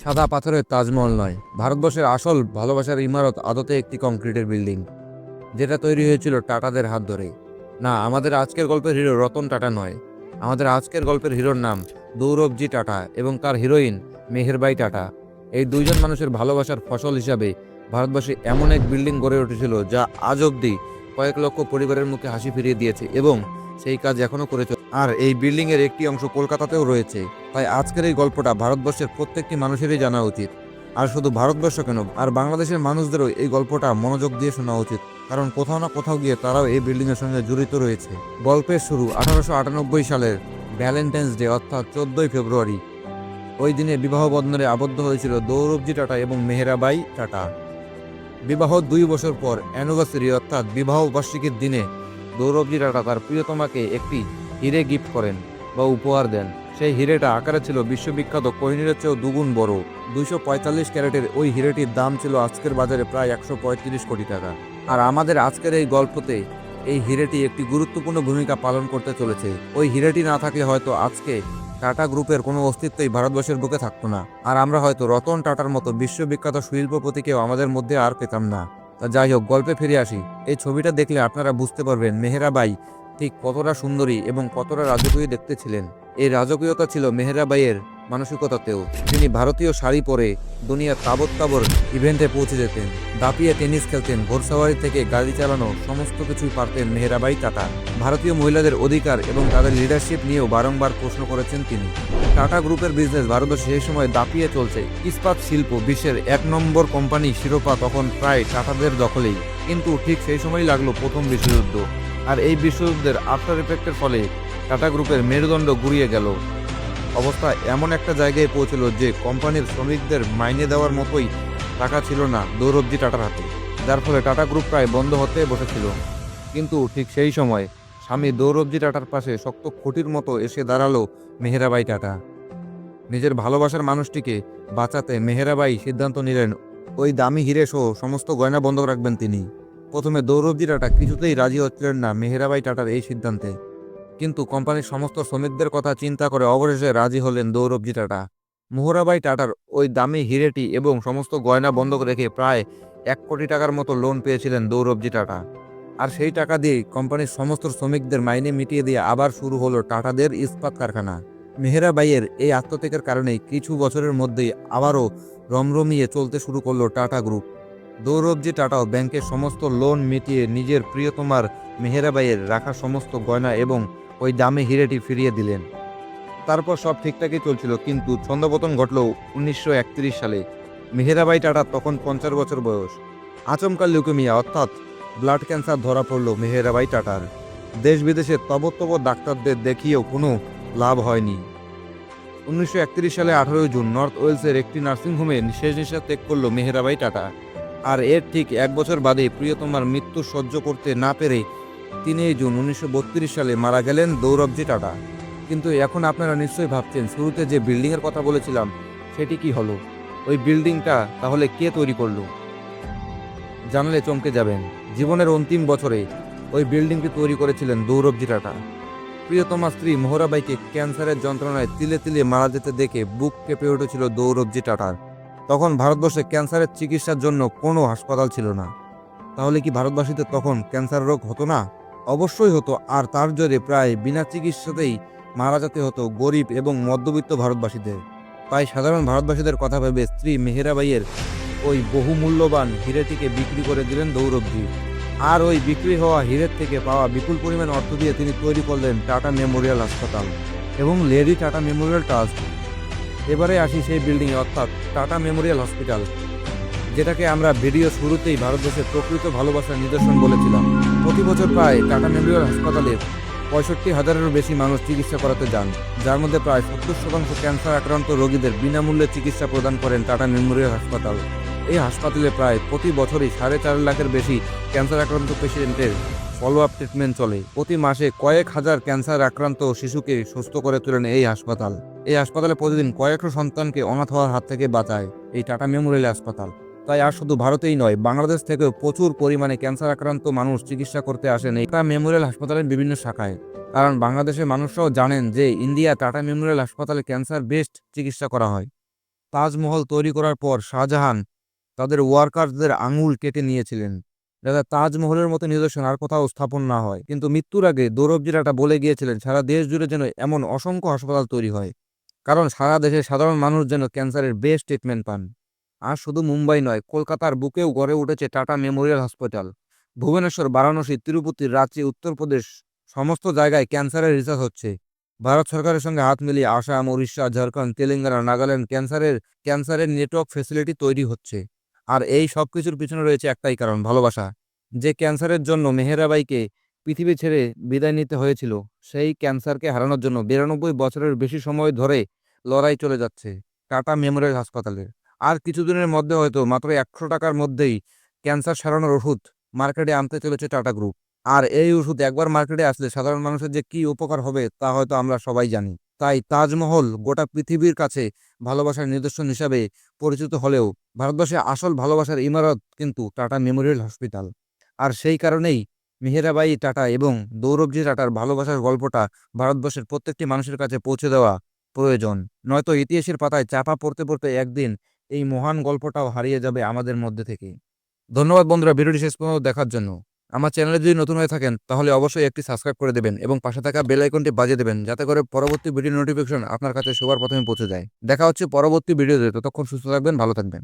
সাদা পাথরের তাজমহল নয়, ভারতবর্ষের আসল ভালোবাসার ইমারত আদতে একটি কংক্রিটের বিল্ডিং, যেটা তৈরি হয়েছিল টাটাদের হাত ধরে। না, আমাদের আজকের গল্পের হিরো রতন টাটা নয়। আমাদের আজকের গল্পের হিরোর নাম দৌরবজি টাটা এবং তার হিরোইন মেহেরবাই টাটা। এই দুইজন মানুষের ভালোবাসার ফসল হিসাবে ভারতবর্ষে এমন এক বিল্ডিং গড়ে উঠেছিল যা আজ অবধি কয়েক লক্ষ পরিবারের মুখে হাসি ফিরিয়ে দিয়েছে এবং সেই কাজ এখনো করেছে। আর এই বিল্ডিং এর একটি অংশ কলকাতাতেও রয়েছে। তাই আজকের এই গল্পটা ভারতবর্ষের প্রত্যেকটি মানুষেরই জানা উচিত। আর শুধু ভারতবর্ষ কেন, আর বাংলাদেশের মানুষদেরও এই গল্পটা মনোযোগ দিয়ে শোনা উচিত, কারণ কোথাও না কোথাও গিয়ে তারাও এই বিল্ডিং এর সঙ্গে জড়িত রয়েছে। গল্পের শুরু 1898 সালের ভ্যালেন্টাইন্স ডে, অর্থাৎ 14ই ফেব্রুয়ারি। ওই দিনে বিবাহ বন্ধনে আবদ্ধ হয়েছিল দৌরবজি টাটা এবং মেহেরাবাই টাটা। বিবাহ 2 বছর পর অ্যানিভার্সারি অর্থাৎ বিবাহ বার্ষিকীর দিনে দৌরবজি টাটা তার প্রিয়তমাকে একটি হিরে গিফট করেন বা উপহার দেন। সেই হিরেটা আকারে ছিল বিশ্ববিখ্যাত কোহিনূরের চেয়েও দুগুণ বড়। 245 ক্যারেটের ওই হিরেটির দাম ছিল আজকের বাজারে প্রায় 135 কোটি টাকা। আর আমাদের আজকের এই গল্পতে এই হিরেটি একটি গুরুত্বপূর্ণ ভূমিকা পালন করতে চলেছে। ওই হিরেটি না থাকলে হয়তো আজকে টাটা গ্রুপের কোনো অস্তিত্বই ভারতবর্ষের বুকে থাকতো না, আর আমরা হয়তো রতন টাটার মতো বিশ্ববিখ্যাত শিল্পপতিকেও আমাদের মধ্যে আর পেতাম না। তা যাই হোক, গল্পে ফিরে আসি। এই ছবিটা দেখলে আপনারা বুঝতে পারবেন মেহেরাবাই ঠিক কতটা সুন্দরী এবং কতটা রাজকীয় দেখতে ছিলেন। এই রাজকীয়তা ছিল মেহেরাবাইয়ের মানসিকতাতেও। তিনি ভারতীয় শাড়ি পরে দুনিয়ার তাবৎ তাবর ইভেন্টে পৌঁছে যেতেন, দাপিয়ে টেনিস খেলতেন, ঘোড়সওয়ারি থেকে গাড়ি চালানো, সমস্ত কিছুই পারতেন মেহেরাবাই টাটা। ভারতীয় মহিলাদের অধিকার এবং তাদের লিডারশিপ নিয়েও বারংবার প্রশ্ন করেছেন তিনি। টাটা গ্রুপের বিজনেস ভারতবর্ষে সেই সময় দাপিয়ে চলছে। ইস্পাত শিল্প বিশ্বের 1 নম্বর কোম্পানি শিরোপা তখন প্রায় টাটাদের দখলেই। কিন্তু ঠিক সেই সময়ই লাগলো প্রথম বিশ্বযুদ্ধ। আর এই বিশ্বযুদ্ধের আফটার এফেক্টের ফলে টাটা গ্রুপের মেরুদণ্ড গুঁড়িয়ে গেল। অবস্থা এমন একটা জায়গায় পৌঁছল যে কোম্পানির শ্রমিকদের মাইনে দেওয়ার মতোই টাকা ছিল না দৌরবজি টাটার হাতে, যার ফলে টাটা গ্রুপ প্রায় বন্ধ হতে বসেছিল। কিন্তু ঠিক সেই সময় স্বামী দৌরবজি টাটার পাশে শক্ত খুঁটির মতো এসে দাঁড়ালো মেহেরাবাই টাটা। নিজের ভালোবাসার মানুষটিকে বাঁচাতে মেহেরাবাই সিদ্ধান্ত নিলেন ওই দামি হিরে সহ সমস্ত গয়না বন্ধক রাখবেন তিনি। প্রথমে দৌরবজি টাটা কিছুতেই রাজি হচ্ছিলেন না মেহেরাবাই টাটার এই সিদ্ধান্তে, কিন্তু কোম্পানির সমস্ত শ্রমিকদের কথা চিন্তা করে অবশেষে রাজি হলেন দৌরবজি টাটা। মেহেরাবাই টাটার ওই দামি হিরেটি এবং সমস্ত গয়না বন্ধক রেখে প্রায় 1 কোটি টাকার মতো লোন পেয়েছিলেন দৌরবজি টাটা। আর সেই টাকা দিয়ে কোম্পানির সমস্ত শ্রমিকদের মাইনে মিটিয়ে দিয়ে আবার শুরু হলো টাটাদের ইস্পাত কারখানা। মেহেরাবাইয়ের এই আত্মত্যাগের কারণেই কিছু বছরের মধ্যেই আবারও রমরমিয়ে চলতে শুরু করলো টাটা গ্রুপ। দৌরবজি টাটাও ব্যাংকের সমস্ত লোন মিটিয়ে নিজের প্রিয়তমার মেহেরাবাইয়ের রাখা সমস্ত গয়না এবং ওই দামি হিরেটি ফিরিয়ে দিলেন। তারপর সব ঠিকঠাকই চলছিল, কিন্তু ছন্দপতন ঘটল 1931 সালে। মেহেরাবাই টাটা তখন 50 বছর বয়স। আচমকা লিউকেমিয়া অর্থাৎ ব্লাড ক্যান্সার ধরা পড়ল মেহেরাবাই টাটার। দেশ বিদেশে তবর ডাক্তারদের দেখিয়েও কোনো লাভ হয়নি। 1931 সালে 18 জুন নর্থ ওয়েলসের একটি নার্সিংহোমে শেষ নিঃশ্বাস ত্যাগ করল মেহেরাবাই টাটা। আর এর ঠিক 1 বছর বাদে প্রিয়তমার মৃত্যু সহ্য করতে না পেরে 3 জুন 1932 সালে মারা গেলেন দৌরবজি টাটা। কিন্তু এখন আপনারা নিশ্চয়ই ভাবছেন, শুরুতে যে বিল্ডিংয়ের কথা বলেছিলাম সেটি কি হলো? ওই বিল্ডিংটা তাহলে কে তৈরি করলো? জানলে চমকে যাবেন। জীবনের অন্তিম বছরে ওই বিল্ডিংটি তৈরি করেছিলেন দৌরবজি টাটা। প্রিয়তমা স্ত্রী মেহেরাবাইকে ক্যান্সারের যন্ত্রণায় তিলে তিলে মারা যেতে দেখে বুক কেঁপে উঠেছিল দৌরবজি টাটার। তখন ভারতবর্ষে ক্যান্সারের চিকিৎসার জন্য কোনো হাসপাতাল ছিল না। তাহলে কি ভারতবাসীদের তখন ক্যান্সার রোগ হতো না? অবশ্যই হতো, আর তার জোরে প্রায় বিনা চিকিৎসাতেই মারা যেতে হতো গরিব এবং মধ্যবিত্ত ভারতবাসীদের। তাই সাধারণ ভারতবাসীদের কথা ভেবে স্ত্রী মেহেরাবাইয়ের ওই বহুমূল্যবান হিরেটিকে বিক্রি করে দিলেন দৌরবজি। আর ওই বিক্রি হওয়া হিরের থেকে পাওয়া বিপুল পরিমাণ অর্থ দিয়ে তিনি তৈরি করলেন টাটা মেমোরিয়াল হাসপাতাল এবং লেডি টাটা মেমোরিয়াল ট্রাস্ট। এবারে আসি সেই বিল্ডিংয়ে, অর্থাৎ টাটা মেমোরিয়াল হসপিটাল, যেটাকে আমরা ভিডিও শুরুতেই ভারতবর্ষের প্রকৃত ভালোবাসার নিদর্শন বলেছিলাম। প্রতি বছর প্রায় টাটা মেমোরিয়াল হাসপাতালে 65,000-এরও বেশি মানুষ চিকিৎসা করাতে যান, যার মধ্যে প্রায় 70% ক্যান্সার আক্রান্ত রোগীদের বিনামূল্যে চিকিৎসা প্রদান করেন টাটা মেমোরিয়াল হাসপাতাল। এই হাসপাতালে প্রায় প্রতি বছরই 4.5 লাখের বেশি ক্যান্সার আক্রান্ত পেশেন্টের ফলো আপ ট্রিটমেন্ট চলে। প্রতি মাসে কয়েক হাজার ক্যান্সার আক্রান্ত শিশুকে সুস্থ করে তোলেন এই হাসপাতাল। এই হাসপাতালে প্রতিদিন কয়েকশো সন্তানকে অনাথ হওয়ার হাত থেকে বাঁচায় এই টাটা মেমোরিয়াল হাসপাতাল। তাই আর শুধু ভারতেই নয়, বাংলাদেশ থেকেও প্রচুর পরিমাণে ক্যান্সার আক্রান্ত মানুষ চিকিৎসা করতে আসেন এই টাটা মেমোরিয়াল হাসপাতালের বিভিন্ন শাখায়। কারণ বাংলাদেশের মানুষরাও জানেন যে ইন্ডিয়া টাটা মেমোরিয়াল হাসপাতালে ক্যান্সার বেস্ট চিকিৎসা করা হয়। তাজমহল তৈরি করার পর শাহজাহান তাদের ওয়ার্কারদের আঙুল কেটে নিয়েছিলেন, যাতে তাজমহলের মতো নিদর্শন আর কোথাও স্থাপন না হয়। কিন্তু মৃত্যুর আগে দৌরবজি টাটা বলে গিয়েছিলেন সারা দেশ জুড়ে যেন এমন অসংখ্য হাসপাতাল তৈরি হয়, কারণ সারা দেশের সাধারণ মানুষ যেন ক্যান্সারের বেস্ট ট্রিটমেন্ট পান। আর শুধু মুম্বাই নয়, কলকাতার বুকেও গড়ে উঠেছে tata Memorial hospital. Bhubaneswar, Varanasi, Tirupati, Ranchi, Uttar Pradesh সমস্ত জায়গায় ক্যান্সারের রিসার্চ হচ্ছে। ভারত সরকারের সঙ্গে হাত মিলিয়ে আসাম, উড়িষ্যা, ঝাড়খণ্ড, তেলেঙ্গানা, নাগাল্যান্ড ক্যান্সারের নেটওয়ার্ক ফেসিলিটি তৈরি হচ্ছে। আর এই সব কিছুর পিছনে রয়েছে একটাই কারণ, ভালোবাসা। যে ক্যান্সারের জন্য মেহেরাবাইকে পৃথিবী ছেড়ে বিদায় নিতে হয়েছিল, সেই ক্যান্সারকে হারানোর জন্য 92 বছরের বেশি সময় ধরে লড়াই চলে যাচ্ছে টাটা মেমোরিয়াল হাসপাতালে। আর কিছুদিনের মধ্যে, হয়তো মাত্র 100 টাকার মধ্যেই ক্যান্সার সারানোর ওষুধ মার্কেটে আনতে চলেছে টাটা গ্রুপ। আর এই ওষুধ একবার মার্কেটে আসলে সাধারণ মানুষের যে কি উপকার হবে তা হয়তো আমরা সবাই জানি। তাই তাজমহল গোটা পৃথিবীর কাছে ভালোবাসার নিদর্শন হিসাবে পরিচিত হলেও ভারতবর্ষে আসল ভালোবাসার ইমারত কিন্তু টাটা মেমোরিয়াল হসপিটাল। আর সেই কারণেই মেহেরাবাই টাটা এবং দৌরবজি টাটার ভালোবাসার গল্পটা ভারতবর্ষের প্রত্যেকটি মানুষের কাছে পৌঁছে দেওয়া প্রয়োজন। নয়তো ইতিহাসের পাতায় চাপা পড়তে পড়তে একদিন এই মহান গল্পটাও হারিয়ে যাবে আমাদের মধ্যে থেকে। ধন্যবাদ বন্ধুরা ভিডিওটি শেষ পর্যন্ত দেখার জন্য। আমার চ্যানেলে যদি নতুন হয়ে থাকেন তাহলে অবশ্যই একটি সাবস্ক্রাইব করে দেবেন এবং পাশে থাকা বেল আইকনটি বাজিয়ে দেবেন, যাতে করে পরবর্তী ভিডিও নোটিফিকেশন আপনার কাছে সবার প্রথমে পৌঁছে যায়। দেখা হচ্ছে পরবর্তী ভিডিওতে, ততক্ষণ সুস্থ থাকবেন, ভালো থাকবেন।